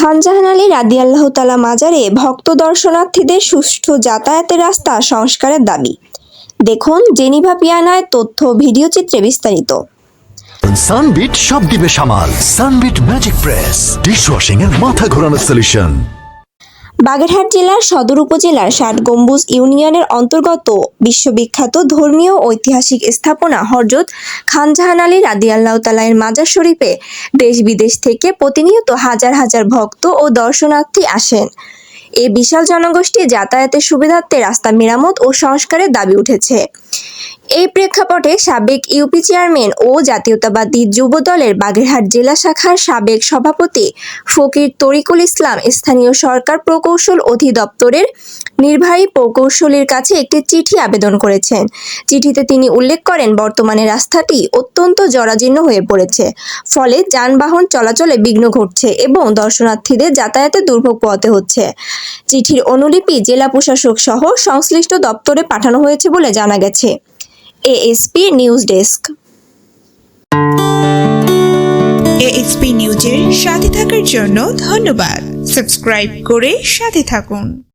খান জাহান আলী রাদিয়াল্লাহু তাআলা মাজারে ভক্ত দর্শনার্থীদের সুষ্ঠু যাতায়াতের রাস্তা সংস্কারের দাবি। দেখুন জেনিভা পিয়ানায় তথ্য ভিডিওচিত্রে বিস্তারিত। সানবিট সব দিবে সামাল। সানবিট ম্যাজিক প্রেস ডিশওয়াশিং এর মাথা ঘোরানো সলিউশন। বাগেরহাট জেলার সদর উপজেলার ৬০ গম্বুজ ইউনিয়নের অন্তর্গত বিশ্ববিখ্যাত ধর্মীয় ঐতিহাসিক স্থাপনা হযরত খান জাহান আলী রাদিয়াল্লাহু তাআলা এর মাজার শরীফে দেশ বিদেশ থেকে প্রতিনিয়ত হাজার হাজার ভক্ত ও দর্শনার্থী আসেন। এই বিশাল জনগোষ্ঠী যাতায়াতের সুবিধার্থে রাস্তা মেরামত ও সংস্কারের দাবি উঠেছে। এই প্রেক্ষাপটে সাবেক ইউপি চেয়ারম্যান ও জাতীয়তাবাদী যুব দলের বাগেরহাট জেলা শাখার সাবেক সভাপতি ফকির তরিকুল ইসলাম স্থানীয় সরকার প্রকৌশল অধিদপ্তরের নির্বাহী প্রকৌশলীর কাছে একটি চিঠি আবেদন করেছেন। চিঠিতে তিনি উল্লেখ করেন, বর্তমানে রাস্তাটি অত্যন্ত জরাজীর্ণ হয়ে পড়েছে, ফলে যানবাহন চলাচলে বিঘ্ন ঘটছে এবং দর্শনার্থীদের যাতায়াতে দুর্ভোগ পোহাতে হচ্ছে। চিঠির অনুলিপি জেলা প্রশাসক সহ সংশ্লিষ্ট দপ্তরে পাঠানো হয়েছে বলে জানা গেছে। ASP news desk. এএসপি নিউজের সাথে থাকার জন্য ধন্যবাদ। সাবস্ক্রাইব করে সাথে থাকুন।